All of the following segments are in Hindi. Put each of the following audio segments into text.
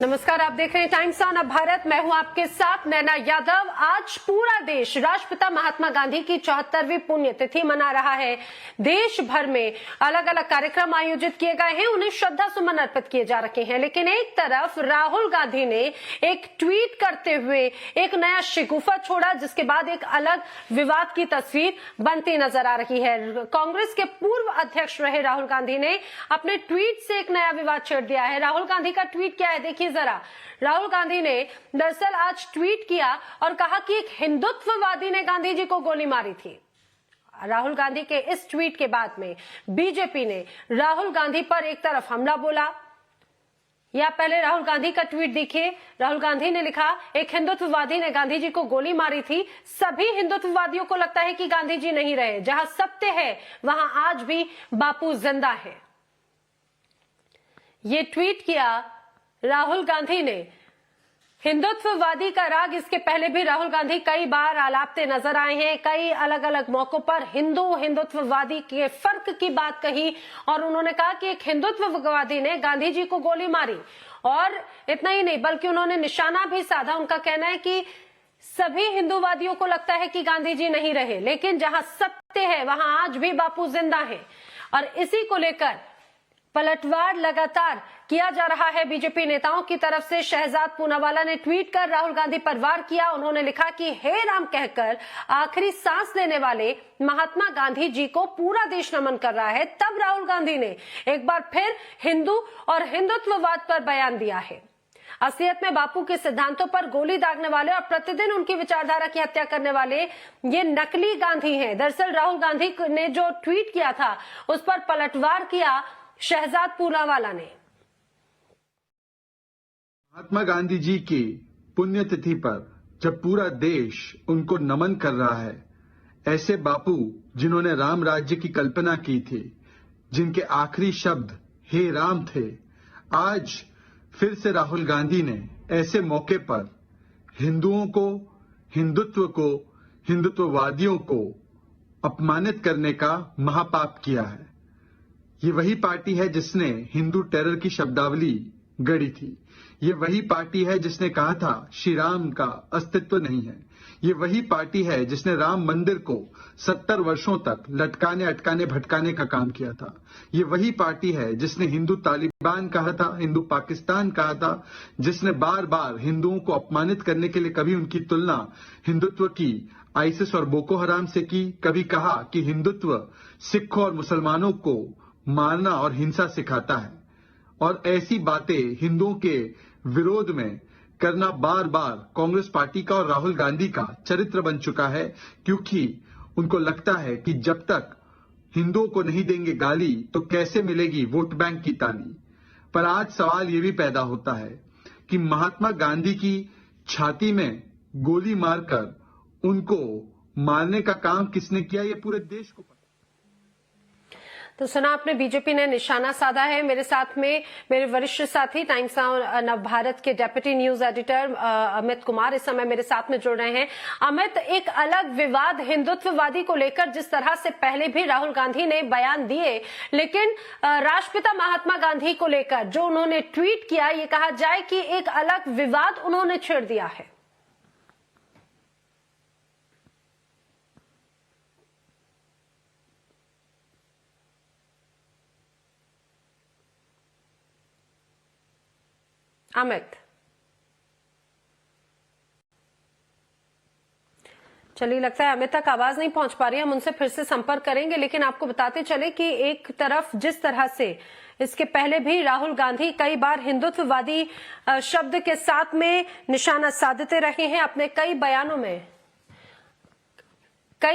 नमस्कार, आप देख रहे हैं टाइम्स ऑन भारत। मैं हूं आपके साथ नैना यादव। आज पूरा देश राष्ट्रपिता महात्मा गांधी की 74वीं पुण्यतिथि मना रहा है। देश भर में अलग अलग कार्यक्रम आयोजित किए गए हैं, उन्हें श्रद्धा सुमन अर्पित किए जा रखे हैं। लेकिन एक तरफ राहुल गांधी ने एक ट्वीट करते हुए एक नया शिगुफा छोड़ा, जिसके बाद एक अलग विवाद की तस्वीर बनती नजर आ रही है। कांग्रेस के पूर्व अध्यक्ष रहे राहुल गांधी ने अपने ट्वीट से एक नया विवाद छेड़ दिया है। राहुल गांधी का ट्वीट क्या है, देखिए जरा। राहुल गांधी ने दरअसल आज ट्वीट किया और कहा कि एक हिंदुत्ववादी ने गांधी जी को गोली मारी थी। राहुल गांधी के इस ट्वीट के बाद में बीजेपी ने राहुल गांधी पर एक तरफ हमला बोला। या पहले राहुल गांधी का ट्वीट देखिए। राहुल गांधी ने लिखा, एक हिंदुत्ववादी ने गांधी जी को गोली मारी थी। सभी हिंदुत्ववादियों को लगता है कि गांधी जी नहीं रहे। जहां सत्य है वहां आज भी बापू जिंदा है। ये ट्वीट किया राहुल गांधी ने। हिंदुत्ववादी का राग, इसके पहले भी राहुल गांधी कई बार आलापते नजर आए हैं। कई अलग अलग मौकों पर हिंदुत्ववादी के फर्क की बात कही और उन्होंने कहा कि एक हिंदुत्ववादी ने गांधी जी को गोली मारी। और इतना ही नहीं बल्कि उन्होंने निशाना भी साधा। उनका कहना है कि सभी हिंदूवादियों को लगता है कि गांधी जी नहीं रहे, लेकिन जहां सत्य है वहां आज भी बापू जिंदा है। और इसी को लेकर पलटवार लगातार किया जा रहा है बीजेपी नेताओं की तरफ से। शहजाद पूनावाला ने ट्वीट कर राहुल गांधी पर वार किया। उन्होंने लिखा कि हे राम कहकर आखिरी सांस लेने वाले महात्मा गांधी जी को पूरा देश नमन कर रहा है। तब राहुल गांधी ने एक बार फिर हिंदू और हिंदुत्ववाद पर बयान दिया है। असलियत में बापू के सिद्धांतों पर गोली दागने वाले और प्रतिदिन उनकी विचारधारा की हत्या करने वाले ये नकली गांधी हैं। दरअसल राहुल गांधी ने जो ट्वीट किया था उस पर पलटवार किया शहजाद पूनावाला ने। महात्मा गांधी जी की पुण्यतिथि पर जब पूरा देश उनको नमन कर रहा है, ऐसे बापू जिन्होंने राम राज्य की कल्पना की थी, जिनके आखिरी शब्द हे राम थे, आज फिर से राहुल गांधी ने ऐसे मौके पर हिंदुओं को, हिंदुत्व को, हिंदुत्ववादियों को अपमानित करने का महापाप किया है। ये वही पार्टी है जिसने हिंदू टेरर की शब्दावली गढ़ी थी। ये वही पार्टी है जिसने कहा था श्री राम का अस्तित्व नहीं है। ये वही पार्टी है जिसने राम मंदिर को 70 वर्षों तक लटकाने, अटकाने, भटकाने का काम किया था। ये वही पार्टी है जिसने हिंदू तालिबान कहा था, हिंदू पाकिस्तान कहा था, जिसने बार बार हिंदुओं को अपमानित करने के लिए कभी उनकी तुलना हिंदुत्व की आईसिस और बोको हराम से की, कभी कहा कि हिंदुत्व सिखों और मुसलमानों को मारना और हिंसा सिखाता है। और ऐसी बातें हिंदुओं के विरोध में करना बार बार कांग्रेस पार्टी का और राहुल गांधी का चरित्र बन चुका है, क्योंकि उनको लगता है कि जब तक हिंदुओं को नहीं देंगे गाली तो कैसे मिलेगी वोट बैंक की ताली। पर आज सवाल ये भी पैदा होता है कि महात्मा गांधी की छाती में गोली मारकर उनको मारने का काम किसने किया, ये पूरे देश को पता। तो सुना आपने, बीजेपी ने निशाना साधा है। मेरे साथ में मेरे वरिष्ठ साथी टाइम्स नव भारत के deputy news editor Amit Kumar इस समय मेरे साथ में जुड़ रहे हैं। अमित, एक अलग विवाद हिंदुत्ववादी को लेकर जिस तरह से पहले भी राहुल गांधी ने बयान दिए, लेकिन राष्ट्रपिता महात्मा गांधी को लेकर जो उन्होंने ट्वीट किया, ये कहा जाए कि एक अलग विवाद उन्होंने छेड़ दिया है। अमित, चलिए लगता है अमित तक आवाज नहीं पहुंच पा रही है। हम उनसे फिर से संपर्क करेंगे, लेकिन आपको बताते चले कि एक तरफ जिस तरह से इसके पहले भी राहुल गांधी कई बार हिंदुत्ववादी शब्द के साथ में निशाना साधते रहे हैं अपने कई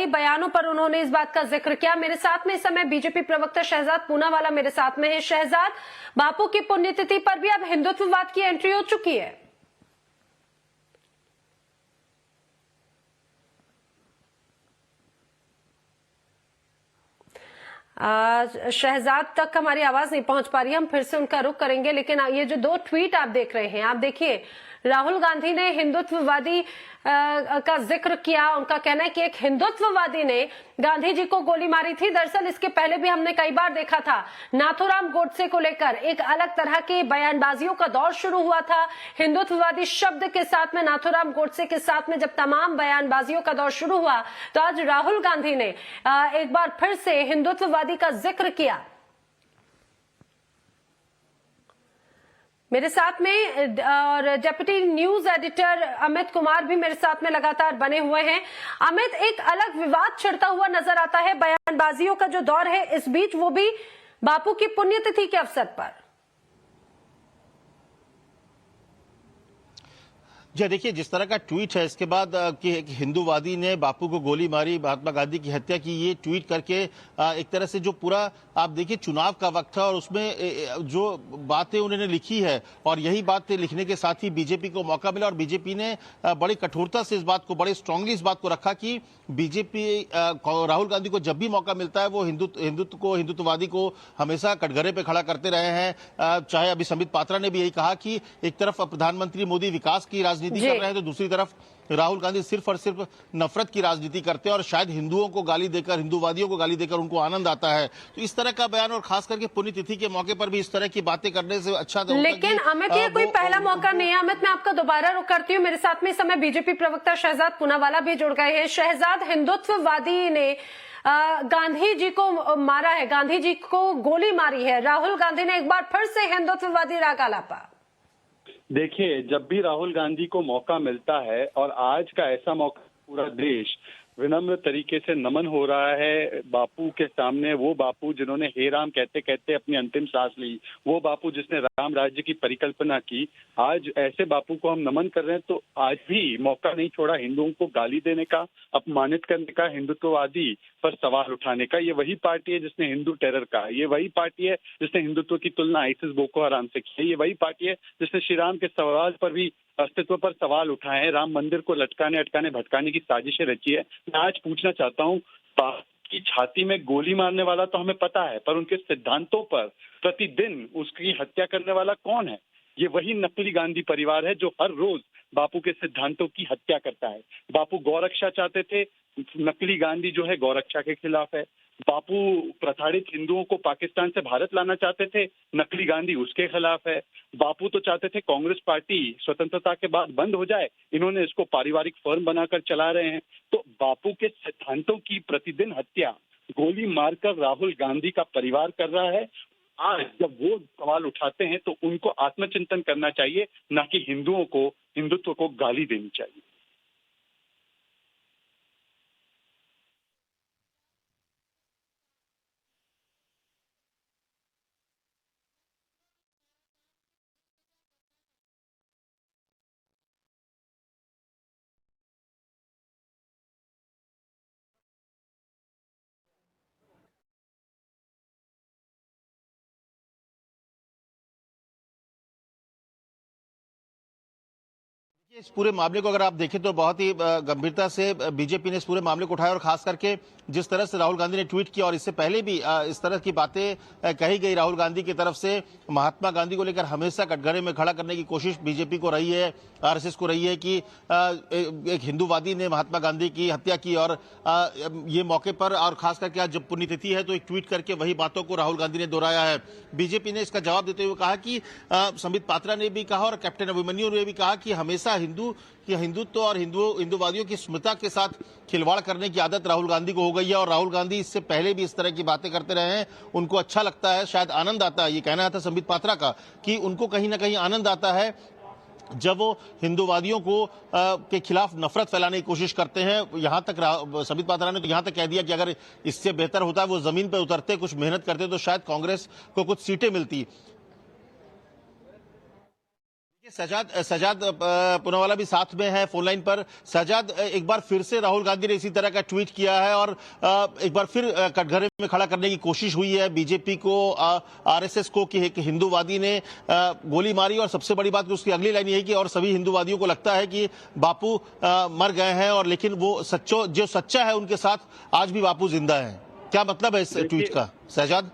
बयानों पर उन्होंने इस बात का जिक्र किया। मेरे साथ में इस समय बीजेपी प्रवक्ता शहजाद पूनावाला मेरे साथ में है। शहजाद, बापू की पुण्यतिथि पर भी अब हिंदुत्ववाद की एंट्री हो चुकी है। शहजाद तक हमारी आवाज नहीं पहुंच पा रही है, हम फिर से उनका रुख करेंगे। लेकिन ये जो दो ट्वीट आप देख रहे हैं, आप देखिए राहुल गांधी ने हिंदुत्ववादी का जिक्र किया। उनका कहना है कि एक हिंदुत्ववादी ने गांधी जी को गोली मारी थी। दरअसल इसके पहले भी हमने कई बार देखा था, नाथूराम गोडसे को लेकर एक अलग तरह की बयानबाजियों का दौर शुरू हुआ था। हिंदुत्ववादी शब्द के साथ में नाथूराम गोडसे के साथ में जब तमाम बयानबाजियों का दौर शुरू हुआ, तो आज राहुल गांधी ने एक बार फिर से हिंदुत्ववादी का जिक्र किया। मेरे साथ में और deputy news editor Amit Kumar भी मेरे साथ में लगातार बने हुए हैं। अमित, एक अलग विवाद छिड़ता हुआ नजर आता है, बयानबाजियों का जो दौर है इस बीच, वो भी बापू की पुण्यतिथि के अवसर पर। जी देखिए, जिस तरह का ट्वीट है इसके बाद कि एक हिंदूवादी ने बापू को गोली मारी, महात्मा गांधी की हत्या की, ये ट्वीट करके एक तरह से जो पूरा आप देखिए चुनाव का वक्त है और उसमें जो बातें उन्होंने लिखी है और यही बातें लिखने के साथ ही बीजेपी को मौका मिला और बीजेपी ने बड़ी कठोरता से इस बात को, बड़े स्ट्रांगली इस बात को रखा कि बीजेपी राहुल गांधी को जब भी मौका मिलता है वो हिंदुत्ववादी को हमेशा कटघरे पे खड़ा करते रहे हैं। चाहे अभी संबित पात्रा ने भी यही कहा कि एक तरफ प्रधानमंत्री मोदी विकास की राजनीति कर रहे हैं तो दूसरी तरफ राहुल गांधी सिर्फ और सिर्फ नफरत की राजनीति करते हैं और शायद हिंदुओं को गाली देकर, हिंदूवादियों को गाली देकर उनको आनंद आता है। तो इस तरह का बयान और खास करके पुण्यतिथि के मौके पर भी इस तरह की बातें करने से अच्छा तो लेकिन अमित, ये कोई पहला मौका नहीं है। अमित, मैं आपका दोबारा रुख करती हूँ। मेरे साथ में इस समय बीजेपी प्रवक्ता शहजाद पूनावाला भी जुड़ गए हैं। शहजाद, हिंदुत्ववादी ने गांधी जी को मारा है, गांधी जी को गोली मारी है, राहुल गांधी ने एक बार फिर से हिंदुत्ववादी राग आलापा। देखिए, जब भी राहुल गांधी को मौका मिलता है और आज का ऐसा मौका, पूरा देश विनम्र तरीके से नमन हो रहा है बापू के सामने। वो बापू जिन्होंने हे राम कहते कहते अपनी अंतिम सांस ली, वो बापू जिसने राम राज्य की परिकल्पना की, आज ऐसे बापू को हम नमन कर रहे हैं। तो आज भी मौका नहीं छोड़ा हिंदुओं को गाली देने का, अपमानित करने का, हिंदुत्ववादी पर सवाल उठाने का। ये वही पार्टी है जिसने हिंदू टेरर कहा, ये वही पार्टी है जिसने हिंदुत्व की तुलना आईसिस बोको हराम से की है, ये वही पार्टी है जिसने श्री राम के सवाल पर भी, अस्तित्व पर सवाल उठाए हैं, राम मंदिर को लटकाने अटकाने भटकाने की साजिशें रची है। मैं आज पूछना चाहता हूँ, की छाती में गोली मारने वाला तो हमें पता है, पर उनके सिद्धांतों पर प्रतिदिन उसकी हत्या करने वाला कौन है? ये वही नकली गांधी परिवार है जो हर रोज बापू के सिद्धांतों की हत्या करता है। बापू गौरक्षा चाहते थे, नकली गांधी जो है गौरक्षा के खिलाफ है। बापू प्रताड़ित हिंदुओं को पाकिस्तान से भारत लाना चाहते थे, नकली गांधी उसके खिलाफ है। बापू तो चाहते थे कांग्रेस पार्टी स्वतंत्रता के बाद बंद हो जाए, इन्होंने इसको पारिवारिक फर्म बनाकर चला रहे हैं। तो बापू के सिद्धांतों की प्रतिदिन हत्या गोली मारकर राहुल गांधी का परिवार कर रहा है। आज जब वो सवाल उठाते हैं तो उनको आत्मचिंतन करना चाहिए, न कि हिंदुओं को, हिंदुत्व को गाली देनी चाहिए। इस पूरे मामले को अगर आप देखें तो बहुत ही गंभीरता से बीजेपी ने इस पूरे मामले को उठाया और खास करके जिस तरह से राहुल गांधी ने ट्वीट किया और इससे पहले भी इस तरह की बातें कही गई राहुल गांधी की तरफ से, महात्मा गांधी को लेकर हमेशा कटघरे में खड़ा करने की कोशिश बीजेपी को रही है, आरएसएस को रही है कि एक हिंदूवादी ने महात्मा गांधी की हत्या की और ये मौके पर और खास करके आज जब पुण्यतिथि है तो एक ट्वीट करके वही बातों को राहुल गांधी ने दोहराया है। बीजेपी ने इसका जवाब देते हुए कहा कि संबित पात्रा ने भी कहा और कैप्टन अभिमन्यु ने भी कहा कि हमेशा हिंदुत्व और हिंदूवादियों की स्मृति के साथ खिलवाड़ करने की आदत राहुल गांधी को हो गई है और राहुल गांधी इससे पहले भी इस तरह की बातें करते रहे हैं। उनको अच्छा लगता है, शायद आनंद आता है, ये कहना था संबित पात्रा का कि उनको कहीं ना कहीं आनंद आता है जब वो हिंदूवादियों को के खिलाफ नफरत फैलाने की कोशिश करते हैं। यहां तक संबित पात्रा ने तो यहां तक कह दिया कि अगर इससे बेहतर होता है वो जमीन पर उतरते, कुछ मेहनत करते तो शायद कांग्रेस को कुछ सीटें मिलती। सजाद पूनावाला भी साथ में है फोन लाइन पर। सजाद, एक बार फिर से राहुल गांधी ने इसी तरह का ट्वीट किया है और एक बार फिर कटघरे में खड़ा करने की कोशिश हुई है बीजेपी को, आरएसएस को कि एक हिंदूवादी ने गोली मारी और सबसे बड़ी बात उसकी अगली लाइन यही कि और सभी हिंदूवादियों को लगता है कि बापू मर गए हैं और लेकिन वो जो सच्चा है उनके साथ आज भी बापू जिंदा है। क्या मतलब है इस ट्वीट का सजाद?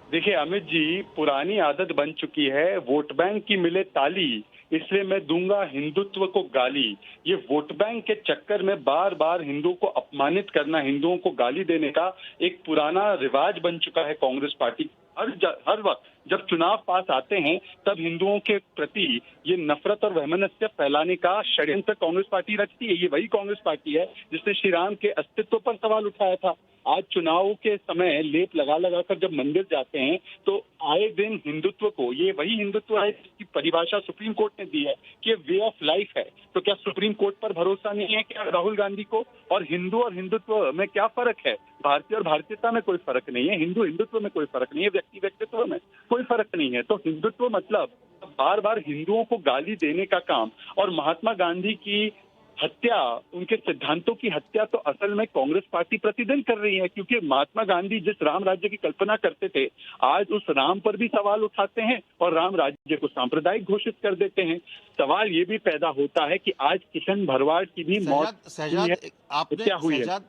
देखिए अमित जी, पुरानी आदत बन चुकी है, वोट बैंक की मिले ताली इसलिए मैं दूंगा हिंदुत्व को गाली। ये वोट बैंक के चक्कर में बार बार हिंदुओं को अपमानित करना, हिंदुओं को गाली देने का एक पुराना रिवाज बन चुका है कांग्रेस पार्टी। हर वक्त जब चुनाव पास आते हैं तब हिंदुओं के प्रति ये नफरत और वैमनस्य फैलाने का षड्यंत्र कांग्रेस पार्टी रचती है। ये वही कांग्रेस पार्टी है जिसने श्री राम के अस्तित्व पर सवाल उठाया था। आज चुनाव के समय लेप लगा लगा कर जब मंदिर जाते हैं तो आए दिन हिंदुत्व को, ये वही हिंदुत्व है जिसकी परिभाषा सुप्रीम कोर्ट ने दी है कि ये वे ऑफ लाइफ है। तो क्या सुप्रीम कोर्ट पर भरोसा नहीं है क्या राहुल गांधी को? और हिंदुत्व में क्या फर्क है? भारतीय और भारतीयता में कोई फर्क नहीं है, हिंदू हिंदुत्व में कोई फर्क नहीं है, व्यक्ति व्यक्तित्व में कोई फर्क नहीं है। तो हिंदुत्व मतलब बार बार हिंदुओं को गाली देने का काम। और महात्मा गांधी की हत्या, उनके सिद्धांतों की हत्या तो असल में कांग्रेस पार्टी प्रतिदिन कर रही है, क्योंकि महात्मा गांधी जिस राम राज्य की कल्पना करते थे आज उस राम पर भी सवाल उठाते हैं और राम राज्य को सांप्रदायिक घोषित कर देते हैं। सवाल ये भी पैदा होता है कि आज किशन भरवाड़ की भी मौत हत्या हुई है।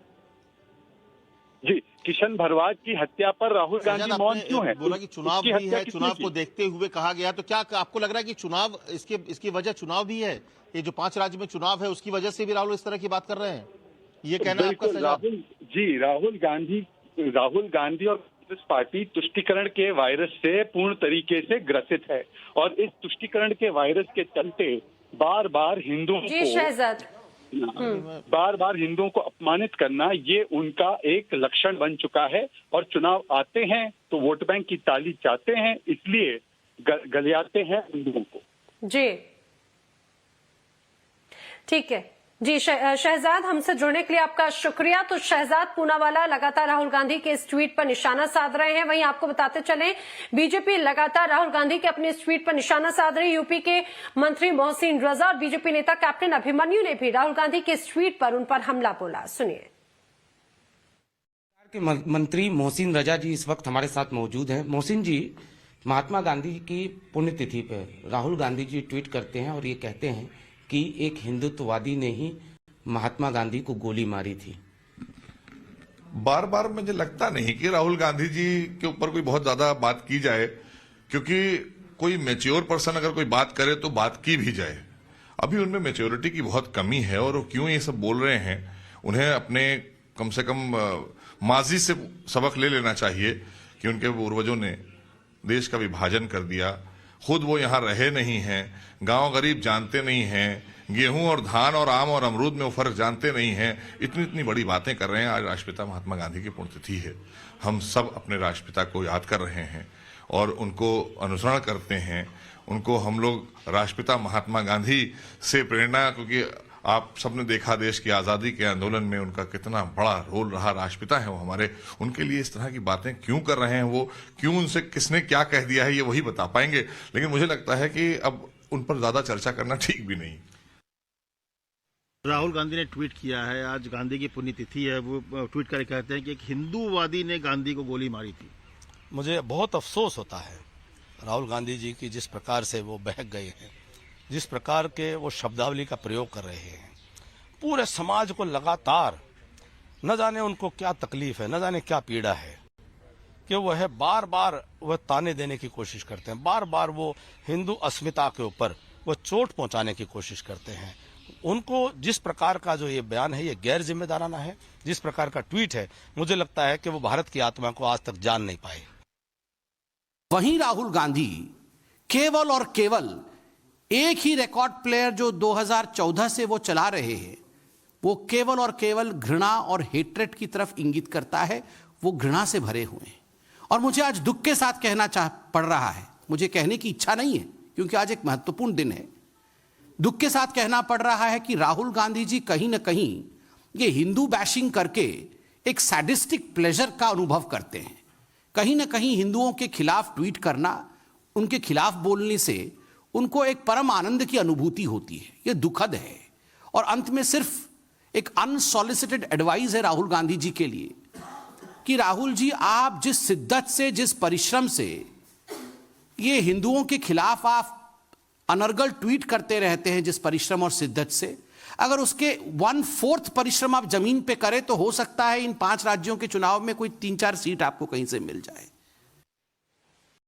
जी, किशन भरवाड़ की हत्या पर राहुल गांधी मौन क्यों है? बोला कि चुनाव भी है, चुनाव को देखते हुए कहा गया, तो क्या आपको लग रहा है कि चुनाव इसकी वजह चुनाव भी है? ये जो 5 राज्य में चुनाव है उसकी वजह से भी राहुल इस तरह की बात कर रहे हैं, ये कहना आपका? राहुल गांधी और कांग्रेस पार्टी तुष्टीकरण के वायरस से पूर्ण तरीके से ग्रसित है और इस तुष्टीकरण के वायरस के चलते बार बार हिंदुओं को अपमानित करना ये उनका एक लक्षण बन चुका है। और चुनाव आते हैं तो वोट बैंक की ताली चाहते हैं, इसलिए गलियाते हैं हिंदुओं को। जी ठीक है जी। शहजाद, हमसे जुड़ने के लिए आपका शुक्रिया। तो शहजाद पूनावाला लगातार राहुल गांधी के इस ट्वीट पर निशाना साध रहे हैं। वहीं आपको बताते चलें, बीजेपी लगातार राहुल गांधी के अपने इस ट्वीट पर निशाना साध रही। यूपी के मंत्री मोहसिन रजा और बीजेपी नेता कैप्टन अभिमन्यु ने भी राहुल गांधी के इस ट्वीट पर उन पर हमला बोला। सुनिए। मंत्री मोहसिन रजा जी इस वक्त हमारे साथ मौजूद हैं। मोहसिन जी, महात्मा गांधी की पुण्यतिथि पर राहुल गांधी जी ट्वीट करते हैं और ये कहते हैं कि एक हिंदुत्ववादी ने ही महात्मा गांधी को गोली मारी थी। बार बार मुझे लगता नहीं कि राहुल गांधी जी के ऊपर कोई बहुत ज्यादा बात की जाए, क्योंकि कोई मैच्योर पर्सन अगर कोई बात करे तो बात की भी जाए। अभी उनमें मैच्योरिटी की बहुत कमी है और वो क्यों ये सब बोल रहे हैं, उन्हें अपने कम से कम माजी से सबक ले लेना चाहिए कि उनके पूर्वजों ने देश का विभाजन कर दिया, खुद वो यहाँ रहे नहीं हैं, गांव गरीब जानते नहीं हैं, गेहूं और धान और आम और अमरूद में वो फर्क जानते नहीं हैं। इतनी इतनी बड़ी बातें कर रहे हैं। आज राष्ट्रपिता महात्मा गांधी की पुण्यतिथि है, हम सब अपने राष्ट्रपिता को याद कर रहे हैं और उनको अनुसरण करते हैं। उनको हम लोग राष्ट्रपिता महात्मा गांधी से प्रेरणा, क्योंकि आप सबने देखा देश की आजादी के आंदोलन में उनका कितना बड़ा रोल रहा, राष्ट्रपिता है वो हमारे। उनके लिए इस तरह की बातें क्यों कर रहे हैं वो, क्यों उनसे किसने क्या कह दिया है, ये वही बता पाएंगे। लेकिन मुझे लगता है कि अब उन पर ज्यादा चर्चा करना ठीक भी नहीं। राहुल गांधी ने ट्वीट किया है, आज गांधी की पुण्यतिथि है, वो ट्वीट करके कहते हैं कि एक हिंदूवादी ने गांधी को गोली मारी थी। मुझे बहुत अफसोस होता है राहुल गांधी जी की जिस प्रकार से वो बहक गए हैं, जिस प्रकार के वो शब्दावली का प्रयोग कर रहे हैं। पूरे समाज को लगातार न जाने उनको क्या तकलीफ है, न जाने क्या पीड़ा है कि वह बार बार वह ताने देने की कोशिश करते हैं, बार बार वो हिंदू अस्मिता के ऊपर वो चोट पहुंचाने की कोशिश करते हैं। उनको जिस प्रकार का जो ये बयान है ये गैर जिम्मेदाराना है, जिस प्रकार का ट्वीट है, मुझे लगता है कि वो भारत की आत्मा को आज तक जान नहीं पाए। वहीं राहुल गांधी केवल और केवल एक ही रिकॉर्ड प्लेयर जो 2014 से वो चला रहे हैं, वो केवल और केवल घृणा और हेट्रेट की तरफ इंगित करता है। वो घृणा से भरे हुए हैं और मुझे आज दुख के साथ कहना पड़ रहा है, मुझे कहने की इच्छा नहीं है क्योंकि आज एक महत्वपूर्ण दिन है। दुख के साथ कहना पड़ रहा है कि राहुल गांधी जी कहीं ना कहीं ये हिंदू बैशिंग करके एक सैडिस्टिक प्लेजर का अनुभव करते हैं। कहीं ना कहीं हिंदुओं के खिलाफ ट्वीट करना, उनके खिलाफ बोलने से उनको एक परम आनंद की अनुभूति होती है। ये दुखद है। और अंत में सिर्फ एक अनसॉलिसिटेड एडवाइस है राहुल गांधी जी के लिए कि राहुल जी, आप जिस शिद्दत से, जिस परिश्रम से ये हिंदुओं के खिलाफ आप अनर्गल ट्वीट करते रहते हैं, जिस परिश्रम और शिद्दत से, अगर उसके 1/4 परिश्रम आप जमीन पे करें तो हो सकता है इन 5 राज्यों के चुनाव में कोई 3-4 सीट आपको कहीं से मिल जाए।